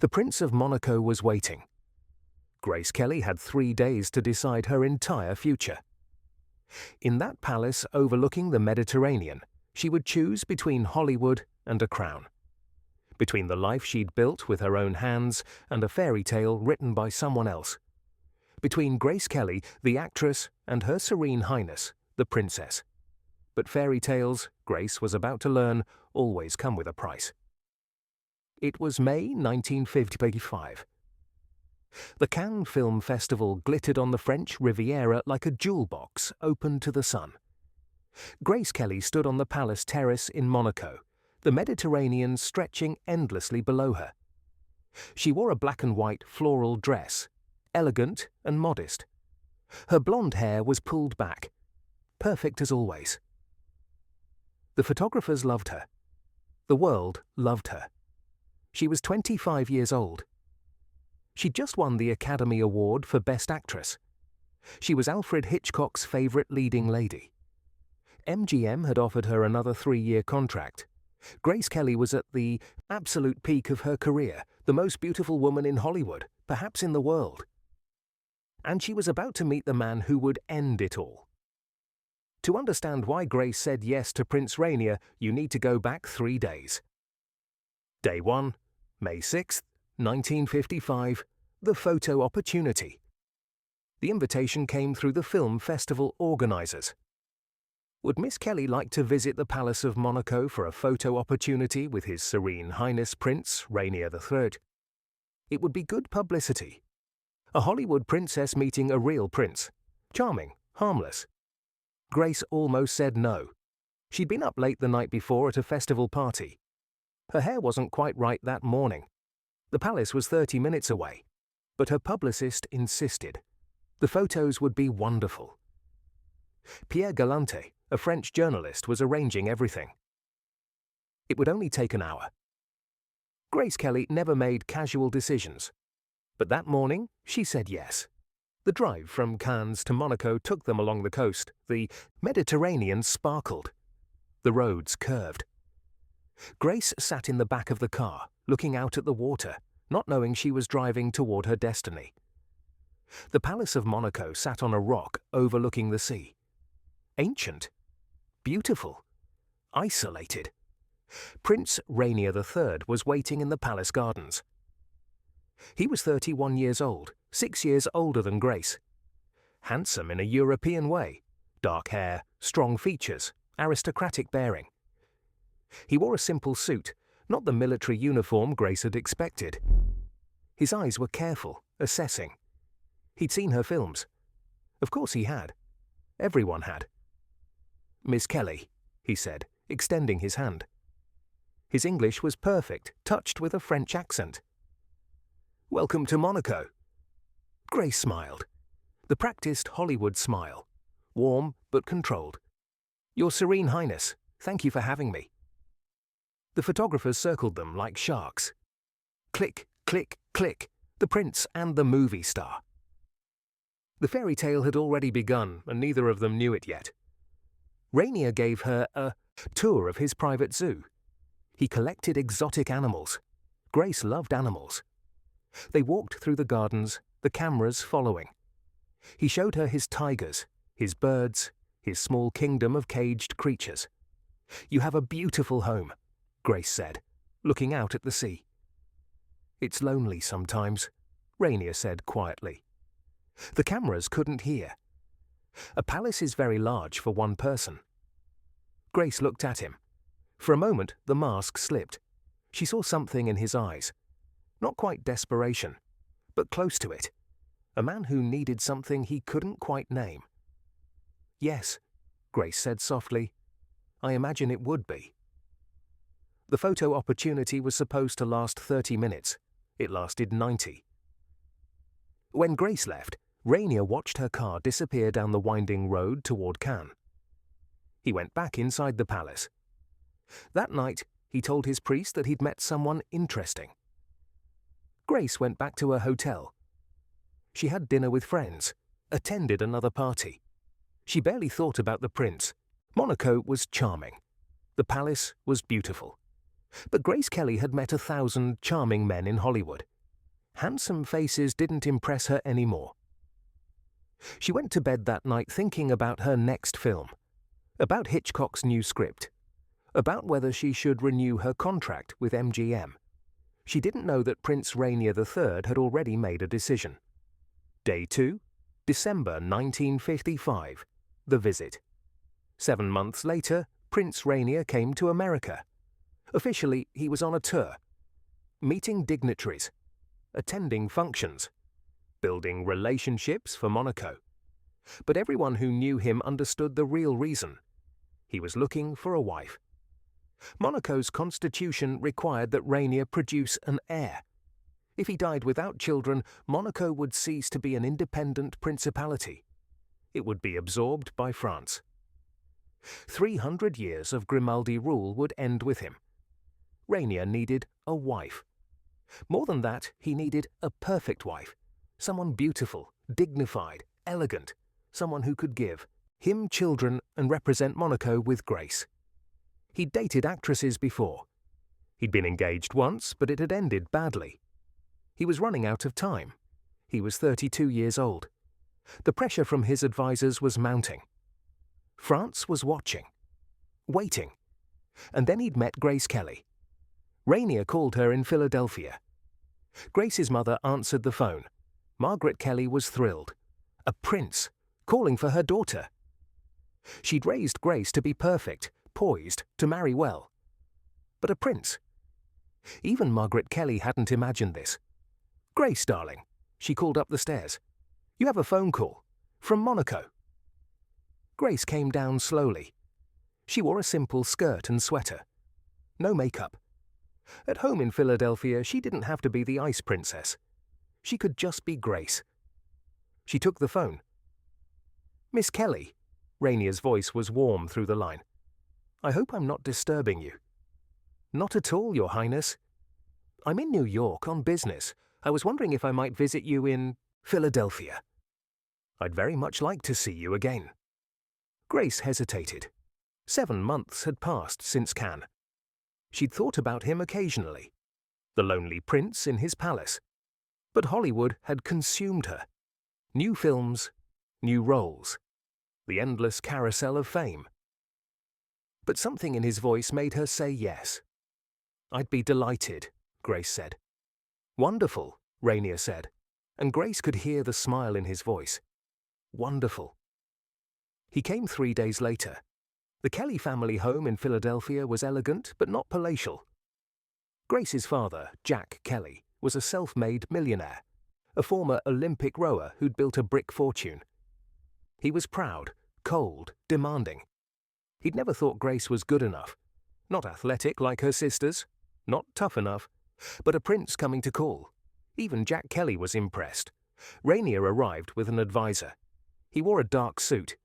The Prince of Monaco was waiting. Grace Kelly had 3 days to decide her entire future. In that palace overlooking the Mediterranean, she would choose between Hollywood and a crown. Between the life she'd built with her own hands and a fairy tale written by someone else. Between Grace Kelly, the actress, and Her Serene Highness, the princess. But fairy tales, Grace was about to learn, always come with a price. It was May 1955. The Cannes Film Festival glittered on the French Riviera like a jewel box open to the sun. Grace Kelly stood on the palace terrace in Monaco, the Mediterranean stretching endlessly below her. She wore a black and white floral dress, elegant and modest. Her blonde hair was pulled back, perfect as always. The photographers loved her. The world loved her. She was 25 years old. She'd just won the Academy Award for Best Actress. She was Alfred Hitchcock's favourite leading lady. MGM had offered her another 3-year contract. Grace Kelly was at the absolute peak of her career, the most beautiful woman in Hollywood, perhaps in the world. And she was about to meet the man who would end it all. To understand why Grace said yes to Prince Rainier, you need to go back 3 days. Day 1, May 6th, 1955, the photo opportunity. The invitation came through the film festival organisers. Would Miss Kelly like to visit the Palace of Monaco for a photo opportunity with His Serene Highness Prince Rainier III? It would be good publicity. A Hollywood princess meeting a real prince. Charming, harmless. Grace almost said no. She'd been up late the night before at a festival party. Her hair wasn't quite right that morning. The palace was 30 minutes away, but her publicist insisted. The photos would be wonderful. Pierre Galante, a French journalist, was arranging everything. It would only take an hour. Grace Kelly never made casual decisions, but that morning she said yes. The drive from Cannes to Monaco took them along the coast. The Mediterranean sparkled. The roads curved. Grace sat in the back of the car, looking out at the water, not knowing she was driving toward her destiny. The Palace of Monaco sat on a rock overlooking the sea. Ancient, beautiful, isolated. Prince Rainier III was waiting in the palace gardens. He was 31 years old, 6 years older than Grace. Handsome in a European way, dark hair, strong features, aristocratic bearing. He wore a simple suit, not the military uniform Grace had expected. His eyes were careful, assessing. He'd seen her films. Of course he had. Everyone had. "Miss Kelly," he said, extending his hand. His English was perfect, touched with a French accent. "Welcome to Monaco." Grace smiled. The practiced Hollywood smile. Warm but controlled. "Your Serene Highness, thank you for having me." The photographers circled them like sharks. Click, click, click, the prince and the movie star. The fairy tale had already begun, and neither of them knew it yet. Rainier gave her a tour of his private zoo. He collected exotic animals. Grace loved animals. They walked through the gardens, the cameras following. He showed her his tigers, his birds, his small kingdom of caged creatures. "You have a beautiful home," Grace said, looking out at the sea. "It's lonely sometimes," Rainier said quietly. The cameras couldn't hear. A palace is very large for one person. Grace looked at him. For a moment, the mask slipped. She saw something in his eyes. Not quite desperation, but close to it. A man who needed something he couldn't quite name. "Yes," Grace said softly. "I imagine it would be." The photo opportunity was supposed to last 30 minutes. It lasted 90. When Grace left, Rainier watched her car disappear down the winding road toward Cannes. He went back inside the palace. That night, he told his priest that he'd met someone interesting. Grace went back to her hotel. She had dinner with friends, attended another party. She barely thought about the prince. Monaco was charming. The palace was beautiful. But Grace Kelly had met 1,000 charming men in Hollywood. Handsome faces didn't impress her anymore. She went to bed that night thinking about her next film, about Hitchcock's new script, about whether she should renew her contract with MGM. She didn't know that Prince Rainier III had already made a decision. Day 2, December 1955, the visit. 7 months later, Prince Rainier came to America. Officially, he was on a tour, meeting dignitaries, attending functions, building relationships for Monaco. But everyone who knew him understood the real reason. He was looking for a wife. Monaco's constitution required that Rainier produce an heir. If he died without children, Monaco would cease to be an independent principality. It would be absorbed by France. 300 years of Grimaldi rule would end with him. Rainier needed a wife. More than that, he needed a perfect wife, someone beautiful, dignified, elegant, someone who could give him children and represent Monaco with grace. He'd dated actresses before. He'd been engaged once, but it had ended badly. He was running out of time. He was 32 years old. The pressure from his advisors was mounting. France was watching, waiting. And then he'd met Grace Kelly. Rainier called her in Philadelphia. Grace's mother answered the phone. Margaret Kelly was thrilled. A prince, calling for her daughter. She'd raised Grace to be perfect, poised to marry well. But a prince? Even Margaret Kelly hadn't imagined this. "Grace, darling," she called up the stairs. "You have a phone call. From Monaco." Grace came down slowly. She wore a simple skirt and sweater. No makeup. At home in Philadelphia, she didn't have to be the ice princess. She could just be Grace. She took the phone. "Miss Kelly," Rainier's voice was warm through the line. "I hope I'm not disturbing you." "Not at all, Your Highness. I'm in New York on business. I was wondering if I might visit you in Philadelphia. I'd very much like to see you again." Grace hesitated. 7 months had passed since Cannes. She'd thought about him occasionally, the lonely prince in his palace. But Hollywood had consumed her. New films, new roles, the endless carousel of fame. But something in his voice made her say yes. "I'd be delighted," Grace said. "Wonderful," Rainier said, and Grace could hear the smile in his voice. "Wonderful." He came 3 days later. The Kelly family home in Philadelphia was elegant but not palatial. Grace's father, Jack Kelly, was a self-made millionaire, a former Olympic rower who'd built a brick fortune. He was proud, cold, demanding. He'd never thought Grace was good enough. Not athletic like her sisters, not tough enough, but a prince coming to call. Even Jack Kelly was impressed. Rainier arrived with an advisor. He wore a dark suit.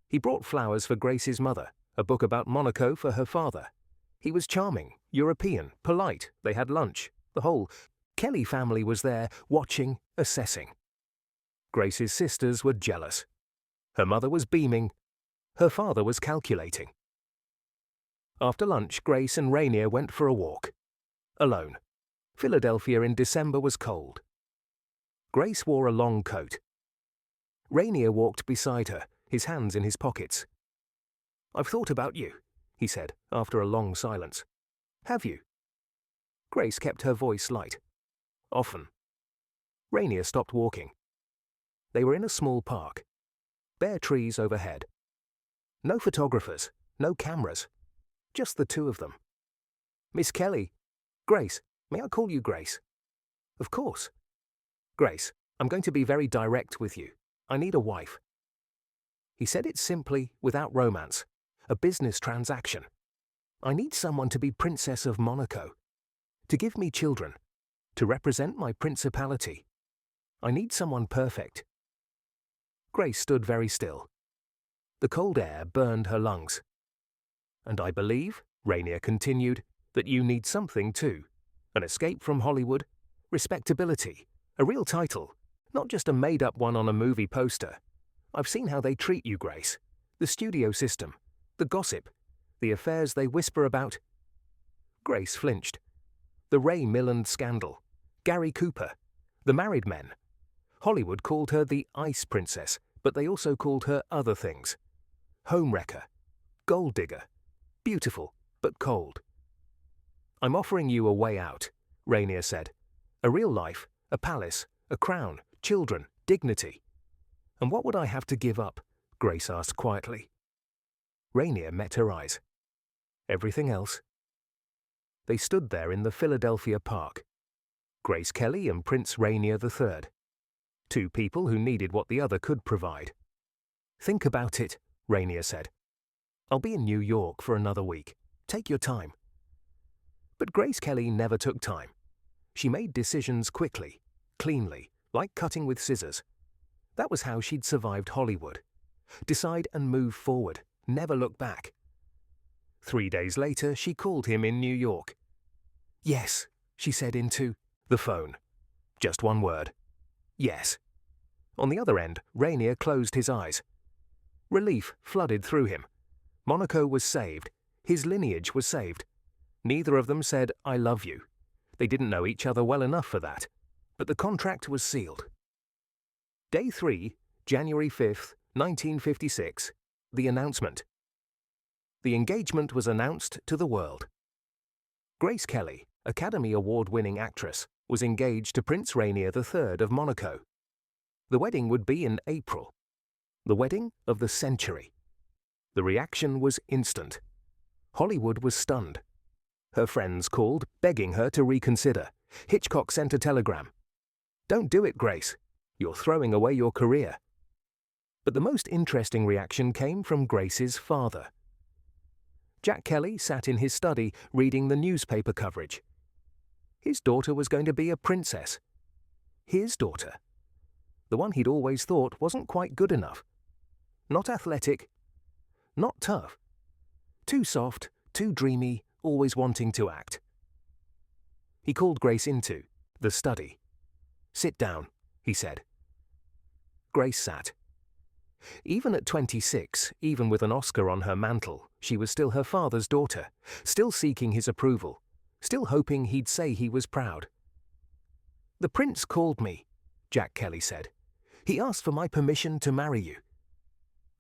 He brought flowers for Grace's mother, a book about Monaco for her father. He was charming, European, polite. They had lunch. The whole Kelly family was there, watching, assessing. Grace's sisters were jealous. Her mother was beaming. Her father was calculating. After lunch, Grace and Rainier went for a walk. Alone. Philadelphia in December was cold. Grace wore a long coat. Rainier walked beside her, his hands in his pockets. "I've thought about you," he said, after a long silence. "Have you?" Grace kept her voice light. "Often." Rainier stopped walking. They were in a small park. Bare trees overhead. No photographers, no cameras. Just the two of them. "Miss Kelly." "Grace, may I call you Grace?" "Of course." "Grace, I'm going to be very direct with you. I need a wife." He said it simply, without romance. A business transaction. "I need someone to be Princess of Monaco, to give me children, to represent my principality. I need someone perfect." Grace stood very still. The cold air burned her lungs. "And I believe," Rainier continued, "that you need something too. An escape from Hollywood, respectability, a real title, not just a made-up one on a movie poster. I've seen how they treat you, Grace. The studio system, the gossip, the affairs they whisper about." Grace flinched. The Ray Milland scandal, Gary Cooper, The married men. Hollywood called her the Ice Princess, but they also called her other things. Homewrecker, gold digger, beautiful but cold. "I'm offering you a way out," Rainier said. "A real life, a palace, a crown, children, dignity." "And what would I have to give up?" Grace asked quietly. Rainier met her eyes. "Everything else." They stood there in the Philadelphia park. Grace Kelly and Prince Rainier III. Two people who needed what the other could provide. "Think about it," Rainier said. "I'll be in New York for another week. Take your time." But Grace Kelly never took time. She made decisions quickly, cleanly, like cutting with scissors. That was how she'd survived Hollywood. Decide and move forward, never look back. 3 days later, she called him in New York. "Yes," she said into the phone. Just one word. "Yes." On the other end, Rainier closed his eyes. Relief flooded through him. Monaco was saved. His lineage was saved. Neither of them said, "I love you." They didn't know each other well enough for that. But the contract was sealed. Day 3, January 5th, 1956. The announcement. The engagement was announced to the world. Grace Kelly, Academy Award-winning actress, was engaged to Prince Rainier III of Monaco. The wedding would be in April. The wedding of the century. The reaction was instant. Hollywood was stunned. Her friends called, begging her to reconsider. Hitchcock sent a telegram. "Don't do it, Grace. You're throwing away your career." But the most interesting reaction came from Grace's father. Jack Kelly sat in his study reading the newspaper coverage. His daughter was going to be a princess. His daughter. The one he'd always thought wasn't quite good enough. Not athletic. Not tough. Too soft, too dreamy, always wanting to act. He called Grace into the study. "Sit down," he said. Grace sat. Even at 26, even with an Oscar on her mantle, she was still her father's daughter, still seeking his approval, still hoping he'd say he was proud. "The prince called me," Jack Kelly said. "He asked for my permission to marry you."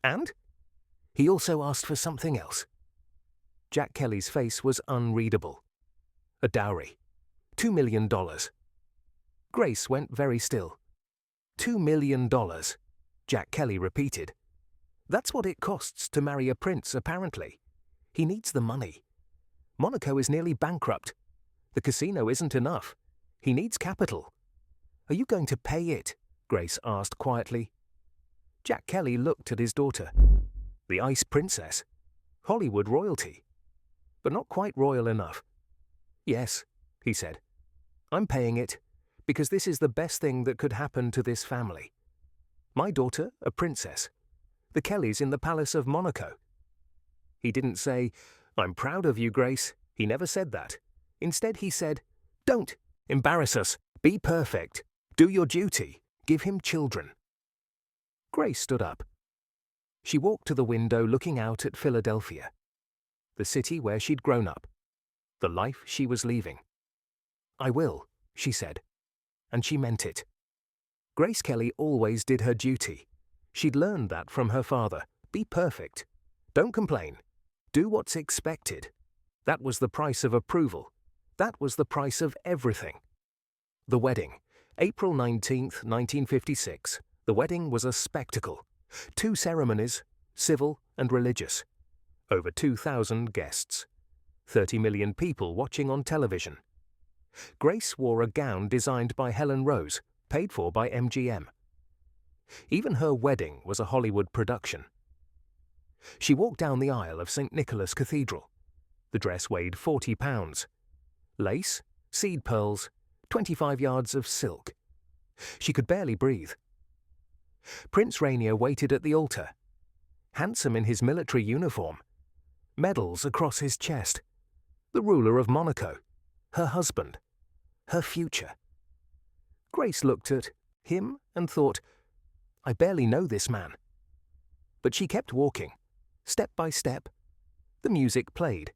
"And?" "He also asked for something else." Jack Kelly's face was unreadable. "A dowry. $2 million. Grace went very still. $2 million, Jack Kelly repeated. "That's what it costs to marry a prince, apparently. He needs the money. Monaco is nearly bankrupt. The casino isn't enough. He needs capital." "Are you going to pay it?" Grace asked quietly. Jack Kelly looked at his daughter. The Ice Princess. Hollywood royalty. But not quite royal enough. "Yes," he said. "I'm paying it, because this is the best thing that could happen to this family. My daughter, a princess. The Kellys in the Palace of Monaco." He didn't say, "I'm proud of you, Grace." He never said that. Instead, he said, "Don't embarrass us. Be perfect. Do your duty. Give him children." Grace stood up. She walked to the window looking out at Philadelphia. The city where she'd grown up. The life she was leaving. "I will," she said. And she meant it. Grace Kelly always did her duty. She'd learned that from her father. Be perfect. Don't complain. Do what's expected. That was the price of approval. That was the price of everything. The wedding. April 19th, 1956. The wedding was a spectacle. 2 ceremonies, civil and religious. Over 2,000 guests. 30 million people watching on television. Grace wore a gown designed by Helen Rose, paid for by MGM. Even her wedding was a Hollywood production. She walked down the aisle of St. Nicholas Cathedral. The dress weighed 40 pounds. Lace, seed pearls, 25 yards of silk. She could barely breathe. Prince Rainier waited at the altar. Handsome in his military uniform. Medals across his chest. The ruler of Monaco. Her husband. Her future. Grace looked at him and thought, "I barely know this man." But she kept walking, step by step. The music played.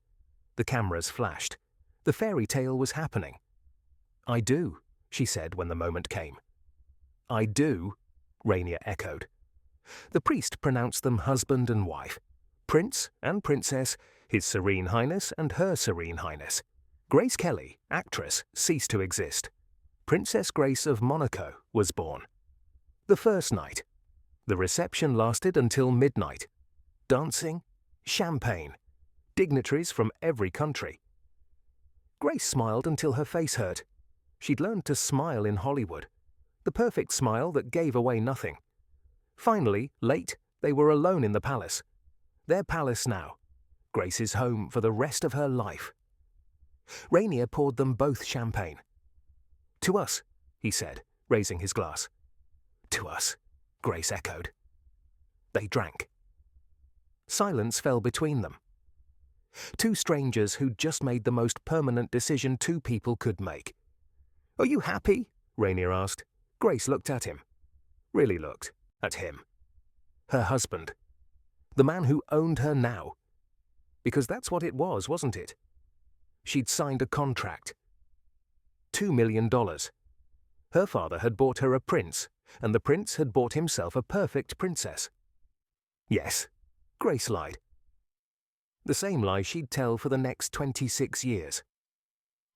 The cameras flashed. The fairy tale was happening. "I do," she said when the moment came. I do, Rainier echoed. The priest pronounced them husband and wife, Prince and Princess, His Serene Highness and Her Serene Highness. Grace Kelly, actress, ceased to exist. Princess Grace of Monaco was born. The first night. The reception lasted until midnight. Dancing, champagne, dignitaries from every country. Grace smiled until her face hurt. She'd learned to smile in Hollywood, the perfect smile that gave away nothing. Finally, late, they were alone in the palace. Their palace now. Grace's home for the rest of her life. Rainier poured them both champagne. To us, he said, raising his glass. To us, Grace echoed. They drank. Silence fell between them. Two strangers who'd just made the most permanent decision two people could make. Are you happy? Rainier asked. Grace looked at him. Really looked at him. Her husband. The man who owned her now. Because that's what it was, wasn't it? She'd signed a contract. $2 million. Her father had bought her a prince, and the prince had bought himself a perfect princess. Yes, Grace lied. The same lie she'd tell for the next 26 years.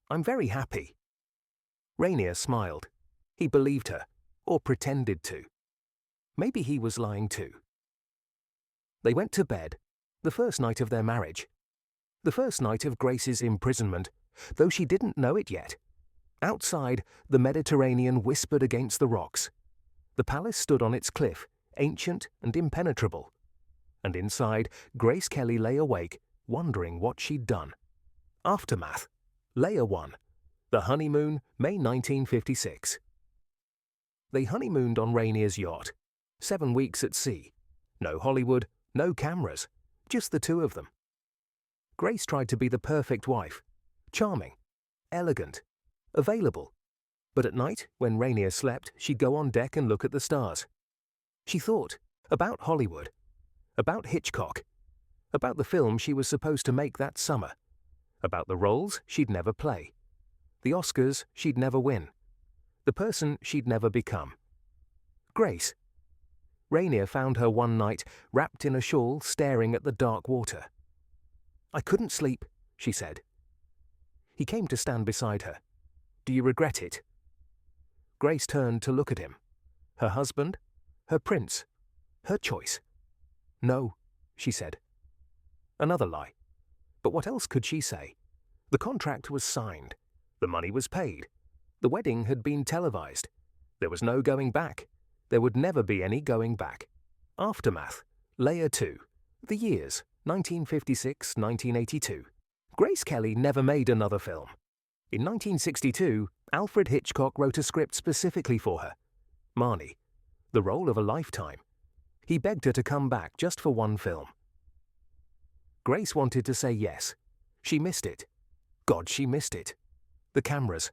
I'm very happy. Rainier smiled. He believed her, or pretended to. Maybe he was lying too. They went to bed, the first night of their marriage. The first night of Grace's imprisonment, though she didn't know it yet. Outside, the Mediterranean whispered against the rocks. The palace stood on its cliff, ancient and impenetrable. And inside, Grace Kelly lay awake, wondering what she'd done. Aftermath. Layer 1. The honeymoon, May 1956. They honeymooned on Rainier's yacht. 7 weeks at sea. No Hollywood, no cameras, just the two of them. Grace tried to be the perfect wife. Charming, elegant, available. But at night, when Rainier slept, she'd go on deck and look at the stars. She thought about Hollywood, about Hitchcock, about the film she was supposed to make that summer, about the roles she'd never play, the Oscars she'd never win, the person she'd never become. Grace. Rainier found her one night, wrapped in a shawl, staring at the dark water. I couldn't sleep, she said. He came to stand beside her. Do you regret it? Grace turned to look at him. Her husband, her prince, her choice. No, she said. Another lie. But what else could she say? The contract was signed. The money was paid. The wedding had been televised. There was no going back. There would never be any going back. Aftermath. Layer 2. The years, 1956-1982. Grace Kelly never made another film. In 1962, Alfred Hitchcock wrote a script specifically for her. Marnie. The role of a lifetime. He begged her to come back just for one film. Grace wanted to say yes. She missed it. God, she missed it. The cameras.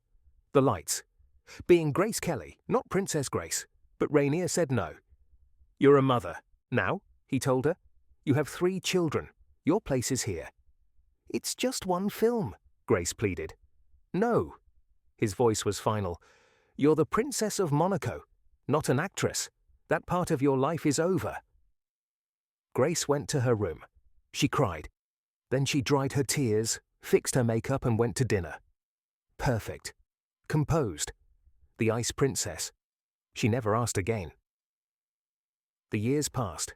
The lights. Being Grace Kelly, not Princess Grace. But Rainier said no. You're a mother. Now, he told her. You have 3 children. Your place is here. It's just one film, Grace pleaded. No. His voice was final. You're the Princess of Monaco, not an actress. That part of your life is over. Grace went to her room. She cried. Then she dried her tears, fixed her makeup and went to dinner. Perfect. Composed. The Ice Princess. She never asked again. The years passed.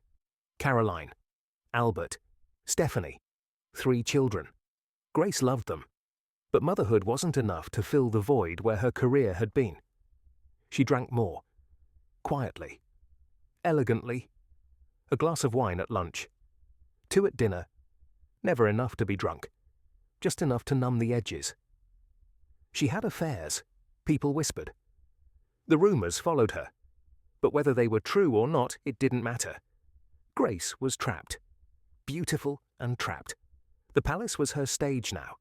Caroline, Albert, Stephanie, 3 children. Grace loved them. But motherhood wasn't enough to fill the void where her career had been. She drank more. Quietly. Elegantly. A glass of wine at lunch. 2 at dinner. Never enough to be drunk. Just enough to numb the edges. She had affairs. People whispered. The rumors followed her. But whether they were true or not, it didn't matter. Grace was trapped. Beautiful and trapped. The palace was her stage now.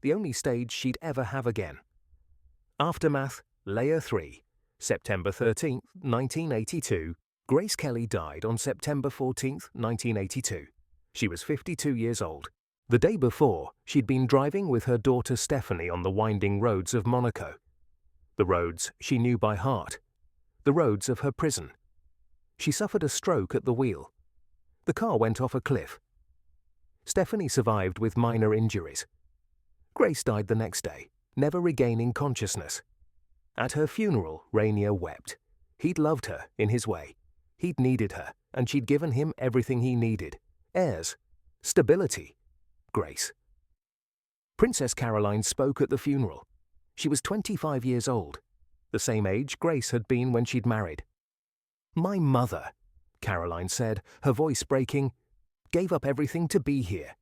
The only stage she'd ever have again. Aftermath, Layer 3. September 13, 1982. Grace Kelly died on September 14, 1982. She was 52 years old. The day before, she'd been driving with her daughter Stephanie on the winding roads of Monaco. The roads she knew by heart. The roads of her prison. She suffered a stroke at the wheel. The car went off a cliff. Stephanie survived with minor injuries. Grace died the next day, never regaining consciousness. At her funeral, Rainier wept. He'd loved her in his way. He'd needed her, and she'd given him everything he needed. Heirs. Stability. Grace. Princess Caroline spoke at the funeral. She was 25 years old, the same age Grace had been when she'd married. "My mother," Caroline said, her voice breaking, "gave up everything to be here.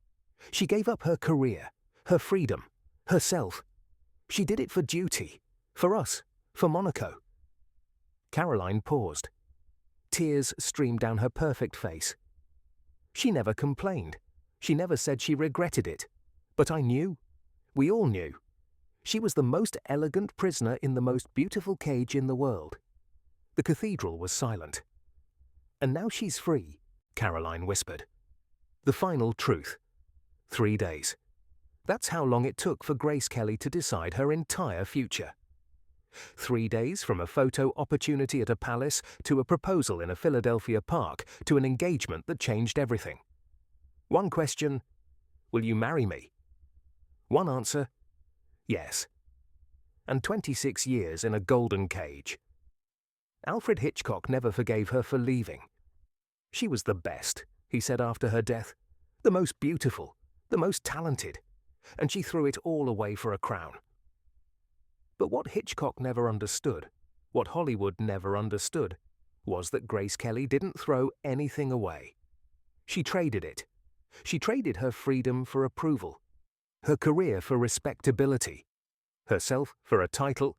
She gave up her career, her freedom, herself. She did it for duty, for us, for Monaco." Caroline paused. Tears streamed down her perfect face. She never complained. She never said she regretted it. But I knew. We all knew. She was the most elegant prisoner in the most beautiful cage in the world. The cathedral was silent. "And now she's free," Caroline whispered. The final truth. 3 days. That's how long it took for Grace Kelly to decide her entire future. 3 days from a photo opportunity at a palace to a proposal in a Philadelphia park to an engagement that changed everything. One question, "Will you marry me?" One answer, "Yes." And 26 years in a golden cage. Alfred Hitchcock never forgave her for leaving. "She was the best," he said after her death, "the most beautiful, the most talented, and she threw it all away for a crown." But what Hitchcock never understood, what Hollywood never understood, was that Grace Kelly didn't throw anything away. She traded it. She traded her freedom for approval, her career for respectability, herself for a title,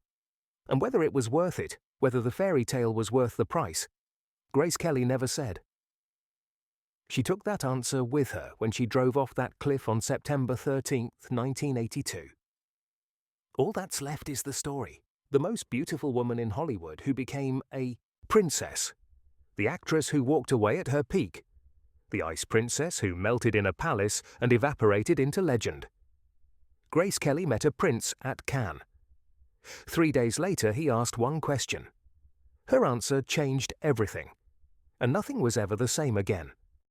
and whether it was worth it, whether the fairy tale was worth the price, Grace Kelly never said. She took that answer with her when she drove off that cliff on September 13th, 1982. All that's left is the story. The most beautiful woman in Hollywood who became a princess. The actress who walked away at her peak. The ice princess who melted in a palace and evaporated into legend. Grace Kelly met a prince at Cannes. 3 days later, he asked one question. Her answer changed everything, and nothing was ever the same again.